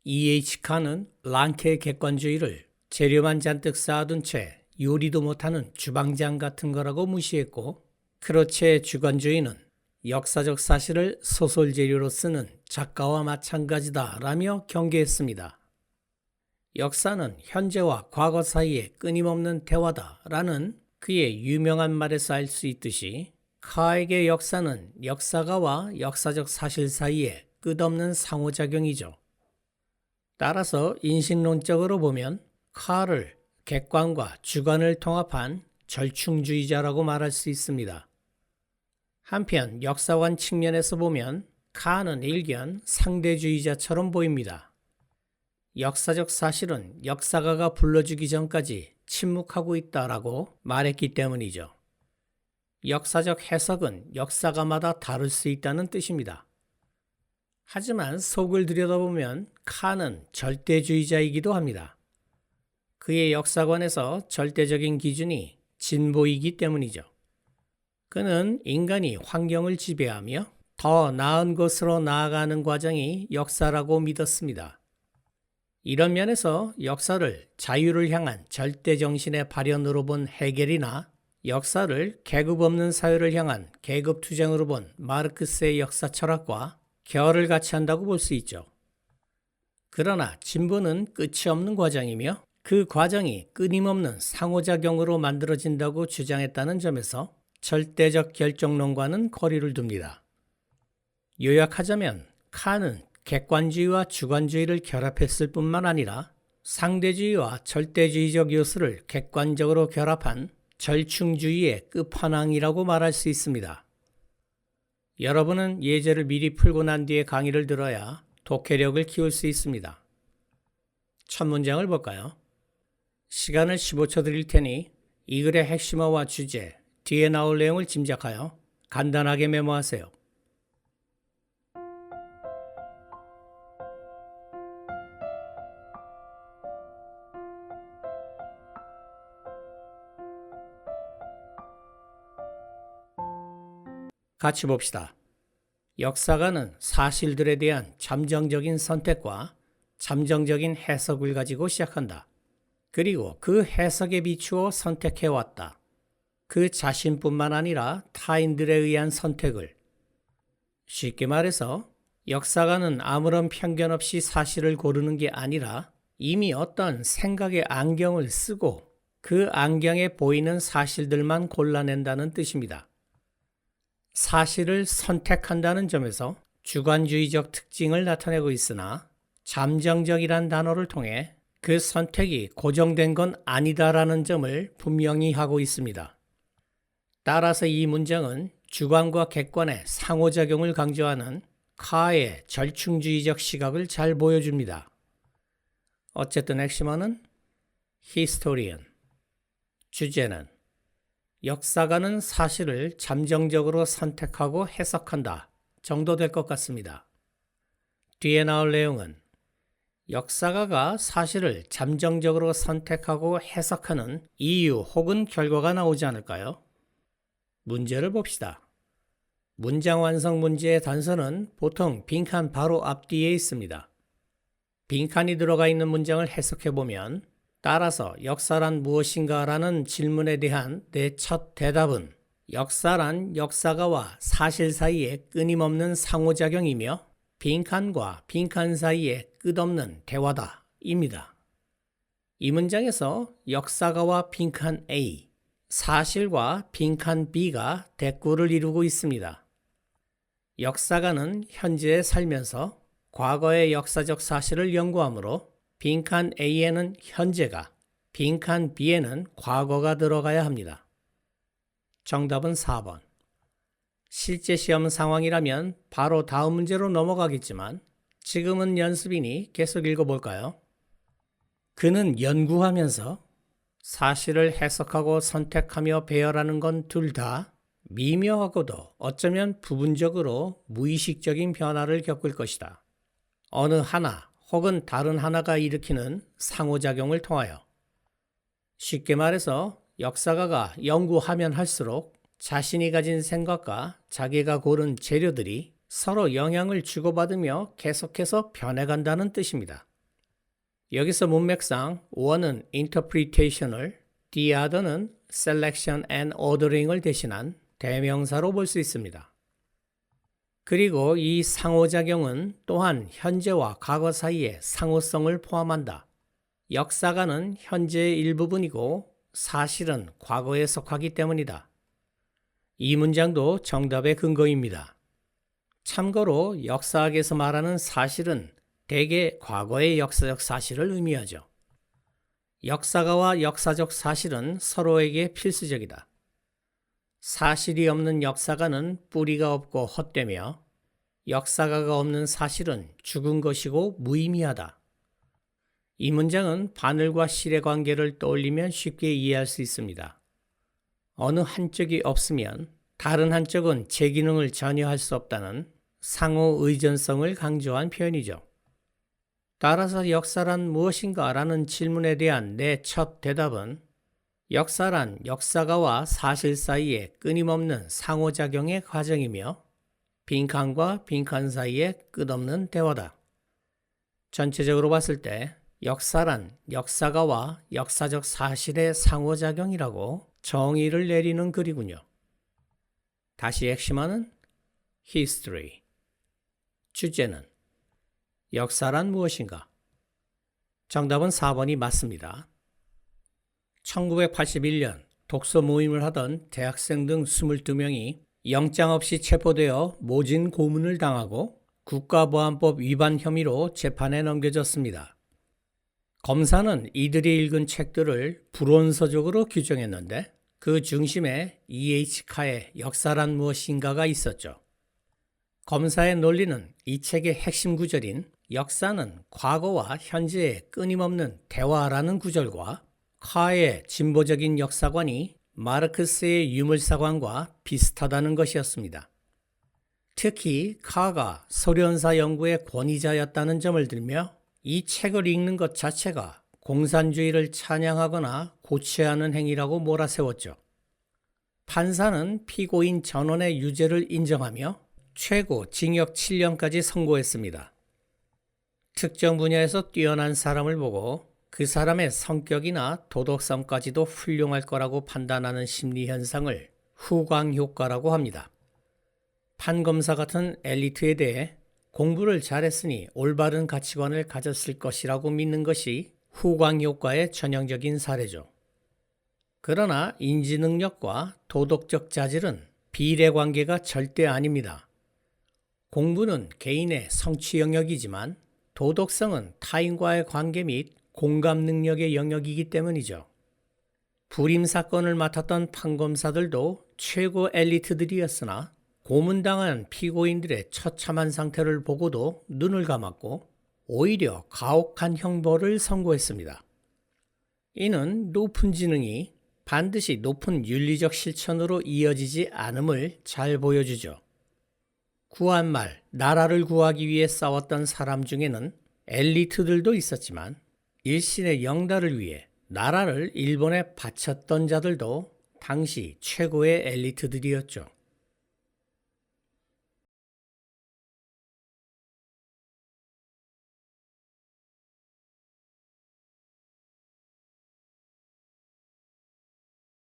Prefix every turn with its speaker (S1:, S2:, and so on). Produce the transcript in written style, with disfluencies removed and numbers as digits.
S1: E.H. 칸은 랑케의 객관주의를 재료만 잔뜩 쌓아둔 채 요리도 못하는 주방장 같은 거라고 무시했고, 크로체의 주관주의는 역사적 사실을 소설 재료로 쓰는 작가와 마찬가지다라며 경계했습니다. 역사는 현재와 과거 사이의 끊임없는 대화다라는 그의 유명한 말에서 알 수 있듯이, 카에게 역사는 역사가와 역사적 사실 사이의 끝없는 상호작용이죠. 따라서 인식론적으로 보면 카를 객관과 주관을 통합한 절충주의자라고 말할 수 있습니다. 한편 역사관 측면에서 보면 카는 일견 상대주의자처럼 보입니다. 역사적 사실은 역사가가 불러주기 전까지 침묵하고 있다라고 말했기 때문이죠. 역사적 해석은 역사가마다 다를 수 있다는 뜻입니다. 하지만 속을 들여다보면 칸은 절대주의자이기도 합니다. 그의 역사관에서 절대적인 기준이 진보이기 때문이죠. 그는 인간이 환경을 지배하며 더 나은 곳으로 나아가는 과정이 역사라고 믿었습니다. 이런 면에서 역사를 자유를 향한 절대정신의 발현으로 본 헤겔이나 역사를 계급 없는 사회를 향한 계급투쟁으로 본 마르크스의 역사 철학과 결을 같이 한다고 볼 수 있죠. 그러나 진보는 끝이 없는 과정이며 그 과정이 끊임없는 상호작용으로 만들어진다고 주장했다는 점에서 절대적 결정론과는 거리를 둡니다. 요약하자면 칸은 객관주의와 주관주의를 결합했을 뿐만 아니라 상대주의와 절대주의적 요소를 객관적으로 결합한 절충주의의 끝판왕이라고 말할 수 있습니다. 여러분은 예제를 미리 풀고 난 뒤에 강의를 들어야 독해력을 키울 수 있습니다. 첫 문장을 볼까요? 시간을 15초 드릴 테니 이 글의 핵심어와 주제, 뒤에 나올 내용을 짐작하여 간단하게 메모하세요. 같이 봅시다. 역사가는 사실들에 대한 잠정적인 선택과 잠정적인 해석을 가지고 시작한다. 그리고 그 해석에 비추어 선택해왔다. 그 자신뿐만 아니라 타인들에 의한 선택을. 쉽게 말해서 역사가는 아무런 편견 없이 사실을 고르는 게 아니라 이미 어떤 생각의 안경을 쓰고 그 안경에 보이는 사실들만 골라낸다는 뜻입니다. 사실을 선택한다는 점에서 주관주의적 특징을 나타내고 있으나 잠정적이란 단어를 통해 그 선택이 고정된 건 아니다라는 점을 분명히 하고 있습니다. 따라서 이 문장은 주관과 객관의 상호작용을 강조하는 카의 절충주의적 시각을 잘 보여줍니다. 어쨌든 핵심어는 historian, 주제는 역사가는 사실을 잠정적으로 선택하고 해석한다 정도 될 것 같습니다. 뒤에 나올 내용은 역사가가 사실을 잠정적으로 선택하고 해석하는 이유 혹은 결과가 나오지 않을까요? 문제를 봅시다. 문장 완성 문제의 단서는 보통 빈칸 바로 앞뒤에 있습니다. 빈칸이 들어가 있는 문장을 해석해보면 따라서 역사란 무엇인가 라는 질문에 대한 내 첫 대답은 역사란 역사가와 사실 사이의 끊임없는 상호작용이며 빈칸과 빈칸 사이의 끝없는 대화다 입니다. 이 문장에서 역사가와 빈칸 A, 사실과 빈칸 B가 대꾸를 이루고 있습니다. 역사가는 현재에 살면서 과거의 역사적 사실을 연구하므로 빈칸 A에는 현재가, 빈칸 B에는 과거가 들어가야 합니다. 정답은 4번. 실제 시험 상황이라면 바로 다음 문제로 넘어가겠지만 지금은 연습이니 계속 읽어볼까요? 그는 연구하면서 사실을 해석하고 선택하며 배열하는 건 둘 다 미묘하고도 어쩌면 부분적으로 무의식적인 변화를 겪을 것이다. 어느 하나 혹은 다른 하나가 일으키는 상호작용을 통하여. 쉽게 말해서 역사가가 연구하면 할수록 자신이 가진 생각과 자기가 고른 재료들이 서로 영향을 주고받으며 계속해서 변해간다는 뜻입니다. 여기서 문맥상 one은 interpretation을, the other는 selection and ordering을 대신한 대명사로 볼 수 있습니다. 그리고 이 상호작용은 또한 현재와 과거 사이의 상호성을 포함한다. 역사가는 현재의 일부분이고 사실은 과거에 속하기 때문이다. 이 문장도 정답의 근거입니다. 참고로 역사학에서 말하는 사실은 대개 과거의 역사적 사실을 의미하죠. 역사가와 역사적 사실은 서로에게 필수적이다. 사실이 없는 역사가는 뿌리가 없고 헛되며 역사가가 없는 사실은 죽은 것이고 무의미하다. 이 문장은 바늘과 실의 관계를 떠올리면 쉽게 이해할 수 있습니다. 어느 한쪽이 없으면 다른 한쪽은 제 기능을 전혀 할 수 없다는 상호 의존성을 강조한 표현이죠. 따라서 역사란 무엇인가 라는 질문에 대한 내 첫 대답은 역사란 역사가와 사실 사이의 끊임없는 상호작용의 과정이며 빈칸과 빈칸 사이의 끝없는 대화다. 전체적으로 봤을 때 역사란 역사가와 역사적 사실의 상호작용이라고 정의를 내리는 글이군요. 다시 핵심어는 history. 주제는 역사란 무엇인가? 정답은 4번이 맞습니다. 1981년 독서 모임을 하던 대학생 등 22명이 영장 없이 체포되어 모진 고문을 당하고 국가보안법 위반 혐의로 재판에 넘겨졌습니다. 검사는 이들이 읽은 책들을 불온서적으로 규정했는데 그 중심에 E.H. 카의 역사란 무엇인가가 있었죠. 검사의 논리는 이 책의 핵심 구절인 역사는 과거와 현재의 끊임없는 대화라는 구절과 카의 진보적인 역사관이 마르크스의 유물사관과 비슷하다는 것이었습니다. 특히 카가 소련사 연구의 권위자였다는 점을 들며 이 책을 읽는 것 자체가 공산주의를 찬양하거나 고취하는 행위라고 몰아세웠죠. 판사는 피고인 전원의 유죄를 인정하며 최고 징역 7년까지 선고했습니다. 특정 분야에서 뛰어난 사람을 보고 그 사람의 성격이나 도덕성까지도 훌륭할 거라고 판단하는 심리 현상을 후광 효과라고 합니다. 판검사 같은 엘리트에 대해 공부를 잘했으니 올바른 가치관을 가졌을 것이라고 믿는 것이 후광 효과의 전형적인 사례죠. 그러나 인지능력과 도덕적 자질은 비례관계가 절대 아닙니다. 공부는 개인의 성취 영역이지만 도덕성은 타인과의 관계 및 공감 능력의 영역이기 때문이죠. 불임 사건을 맡았던 판검사들도 최고 엘리트들이었으나 고문당한 피고인들의 처참한 상태를 보고도 눈을 감았고 오히려 가혹한 형벌을 선고했습니다. 이는 높은 지능이 반드시 높은 윤리적 실천으로 이어지지 않음을 잘 보여주죠. 구한말, 나라를 구하기 위해 싸웠던 사람 중에는 엘리트들도 있었지만 일신의 영달을 위해 나라를 일본에 바쳤던 자들도 당시 최고의 엘리트들이었죠.